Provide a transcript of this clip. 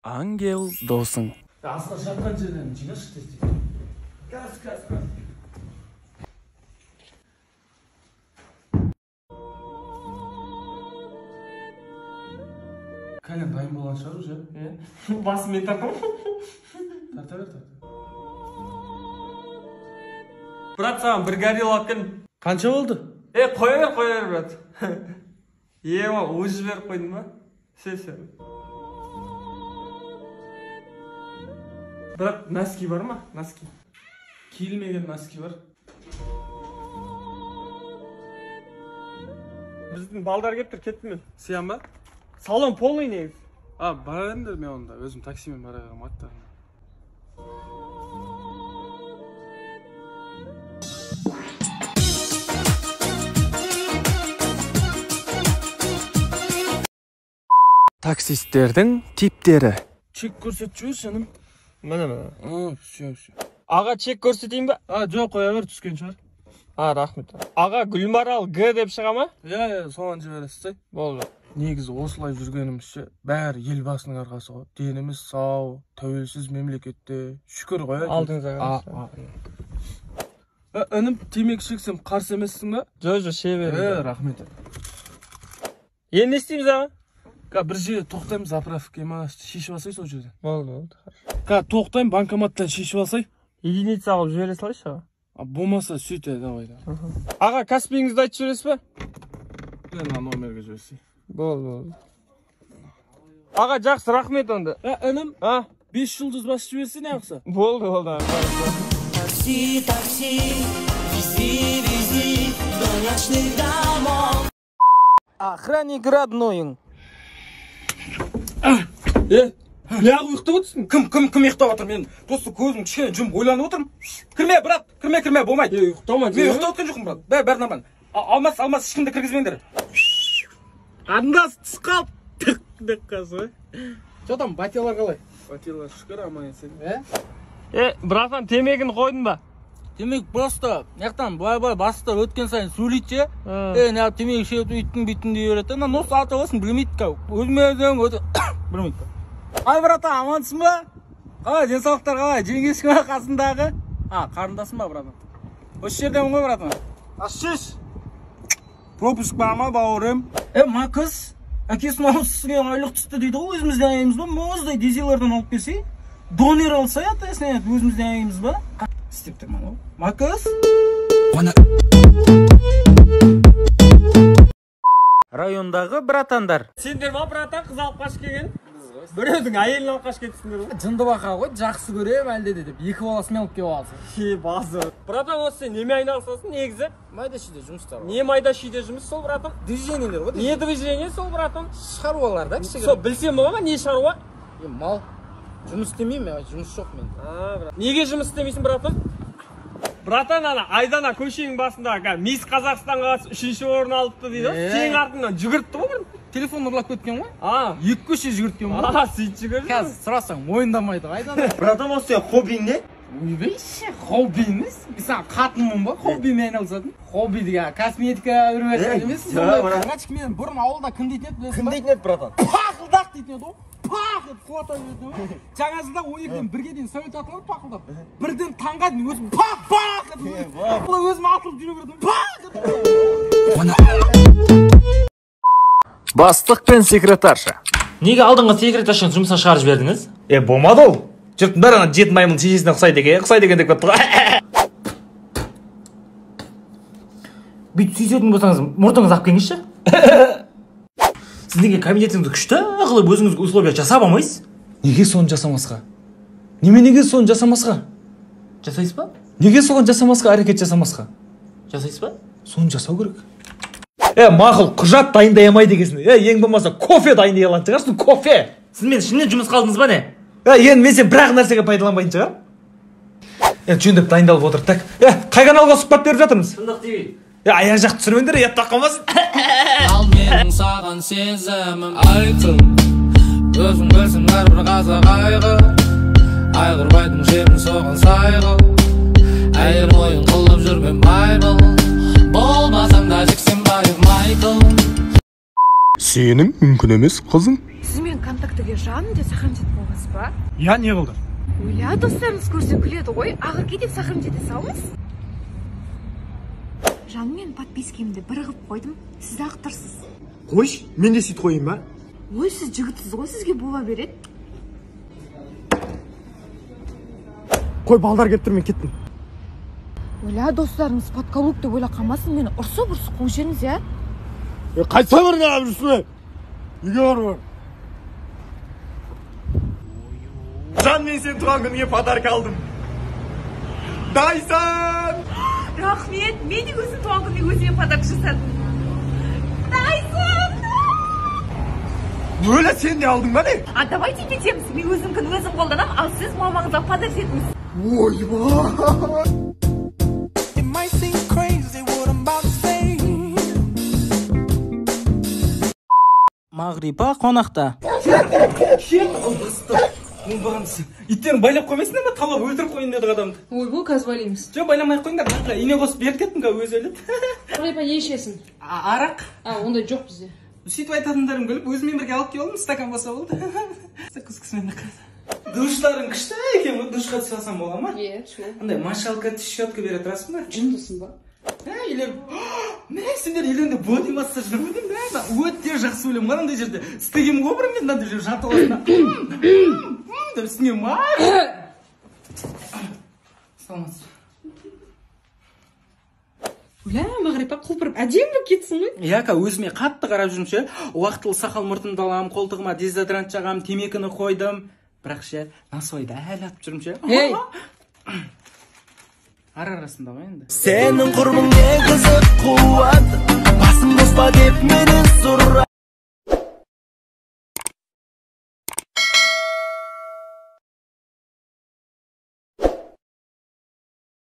Ангел досың. Асқар шапқан жерден жиға шықты естейді. Кәз. Кәлем дайын болған шығар уже. Басымен тартам. Тарта бер. Брат, саған бір горилла алып келдім. Қанша болды? Қоя бер, брат. Өзі жіберіп қойдың ба? Все. Брат, носки бар ма? Носки. Киілмеген носки бар. Біздің балдар кетті мен. Сиян ба? Салон полный негіз. Бара беріңдер мен онда. Өзім таксимен бара берем аттарына. Таксисттердің типтері. Чек көрсетіп жіберші жаным. Міне. Все. Аға, чек көрсетейін ба? Жоқ, қоя бер, түскен шығар. Рахмет. Аға, Гүлмарал Г деп шыға ма? Соған жібересіз. Болды. Негізі осылай жүргенімізше бәрі елбасының арқасы ғой. Деніміз сау, тәуелсіз мемлекетте. Шүкір ғой. Алдыңызға. Інім, темекі шексем қарсы емессің ба? Жоқ, ше беріңіз. Рахмет. Енді не істейміз аға? Бір жерде тоқтаймыз, заправка еманасты шешіп алсай сол жерден. Болды. Тоқтайым, банкоматтан шешіп алсай. Единица алып жібере салайшы аға. Болмаса сөйте, давай. Аға, каспиіңізді айтып жібересіз ба? Номерге жіберсей. Болды. Аға, жақсы, рахмет онда. Інім, 5 жұлдыз басып жіберсей не ақса? Болды. Такси, вези до ночных домов. Охранник родной. Неғып ұйықтап отырсың? Кім ұйықтап отыр? Мен просто көзім кішкене жұмып ойланып отырмын. Кірме, брат, кірме, болмайды. Ұйықтама. Мен ұйықтап отқан жоқпын, брат. Бәрі нормально. Алмас, ешкімді кіргізбеңдер. Андас түс қалып. Тық қазы. Что там, батилар қалай? Батилар шүкір, аман есен. Братан, темегін қойдың ба? Темек просто яқтан былай бастар өткен сайын сөйлейді. Неғып темек шеуіп үйттің дей береді. Нос аты болсын білмейді кәу. Өзімедің өте білмейді. Ай, брата, амансың ба? Қалай, денсаулықтар қалай? Жеңгесің ба қасындағы? Қарындасың ба, братан? Осы жерден ғой, братан? Ашшеш. Пропуск бар ма, бауырым? Ма қыз? Әкесінің ауысысыға айлық түсті дейді ғой, өзімізден айымыз ба? Мұздай дезелерден алып келсей? Донер алса ятасың, өзімізден айымыз ба? Істеп тұрман ғой. Ма қыз? Райондағы братандар. Сендер ма, братан, қыз алып қаш келген? Біреудің әйелін алып қаш кетсіңдер ғой? Жынды бақа ғой, жақсы көрем әлде деп. Екі баласымен алып кеп аласың. Базы. Братан, осы сен неме айналысасың, негізі? Майда шүйде жұмыстар бар. Не майда шүйде жұмыс сол, братан? Движениелер ғой. Не движение сол, братан? Шаруалар да кішігірім. Сол, білсем бола ма, не шаруа? Мал. Жұмыс істемеймін, жұмыс жоқ мен. Неге жұмыс істемейсің, братан? Братан, Айдана көшенің басында Мисс Қазақстан қаласы 3-ші орын алыпты дейді. Сенің артыңнан жүгіртті ғой бұрын? Телефон ұрлап кеткен ғой? Екі көше жүгірткен ғой? Сөйт жүгірді. Қазір сұрасаң мойындамайды ғой, Айдана. Братан, осы сен хоббиң не? Ойбейші, хобби емес. Сен қатынмын ба? Хоббимен айналысатын. Хобби деген косметика үрмәші емес. Рачик, мен бұрын ауылда кім дейтін еді білесің ба? Кім дейтін еді, братан? Пақылдақ дейтін еді ғой. Пақ ет қуата берді ғой. Жаңа жылда 12-ден 1-ге дейін совет атылып пақылдап. Бірден таңға дейін өзім пақ ет. Бұл өзім атылып жүре бердім. Пақ ет. Бастық пен секретарша. Неге алдыңғы секретаршаны жұмыстан шығарып жібердіңіз? Болмады ол. Жұрттың бәрі жеті маймыл шешесіне ұқсайды екен деп кетті ғой. Бүйтіп сүйсетін болсаңыз, мұртыңыз алып келіңізші. Сіз неге кабинетіңізді күшті қылып өзіңізге условия жасап алмайсыз? Неге соны жасамасқа? Неге соны жасамасқа? Жасайсыз ба? Неге соған жасамасқа, әрекет жасамасқа? Жасайсыз ба? Соны жасау керек. Мақұл, құжат дайындай алмай дегесін. Ең болмаса кофе дайындай алатын шығарсың, кофе. Сіз мен шынымен жұмыс қалдыңыз ба не? Енді мен сен бірақ нәрсеге пайдаланбайтын шығар. Жөндеп дайындалып отыр. Қай каналға сұхбат беріп жатырмыз? Шындық TV. Аяқ жақ түсірмеңдер, ұят қалмасын. Ал менің саған сезімім айтым. Өзің білсің әрбір қазақ айғырбайтын жерін соған сайғыл. Әйел ойын қылып жүрген байбыл. Болмасаң да жексен байып Майкл. Сенің мүмкін емес қызың. Сізмен контактіге жаным деп сахарым жетіп болғансыз ба? Я не қылды? Ойла, достарыңыз көрсе күледі ғой. Ағырке деп сахарым жете салыңыз. Жаным, мен подпискемді бір қылып қойдым. Сіз ақ тұрсыз. Қойш, мен де сөйт қойын ба? Ой, сіз жігітсіз ғой, сізге бола береді. Қой, балдар келіп тұр, мен кеттім. Ойла, достарыңыз подкаблук деп ойла қалмасын, мені ұрсып қуып жеріңіз, я? Қайтса бар не жүрсің? Үйге бар. Жан, мен сен туған күнге подарка алдым. Дайсан! Рахмет, мен де өзім туған күнге өзіме подарка жасадым. Дайсан! Өлі сен де алдың ба не? А давайте кетеміз, мен өзімкін өзім қолданам, ал сіз мамаңызға подарка етіңіз. Ойба! Мағрипа қонақта. Иттерін байлап қоймайсыңдар ма? Талап өлтіріп қойын деді адамды. Ойбой, қазір байлаймыз. Жоқ, байламай қойыңдар. Ине қосып беріп кеттің қа өзі өледі. Мағрипа не ішесің? Арақ. Ондай жоқ бізде. Сөйтіп айтатындарым біліп, өзімен бірге алып келдім, стакан болса болды. Күскісімен душларың күшті екен, душқа түсіп алсам бола ма? Андай машалка щетка бере тұрасың ба? Жындысың ба? Сендер еліңде боди массаж жүрмедің бе? Өте жақсы өлем, мынандай жерде істеген ғой бір мен мынандай жерде жатып аласың. Деп үстіңе ма? Саламатсыз. Ля, Мағрипа құлпырып әдемі кетсің ғой. Яка, өзіме қатты қарап жүрмін ше. Уақытылы сақал мұртымды аламын, қолтығыма дезодорант жағамын, темекіні қойдым. Бірақ ше, насойды әлі атып жүрмін ше. Ей! Арасында ғой енді. Сенің құрбың не қызық қуат, басым қоспа деп мені сұра.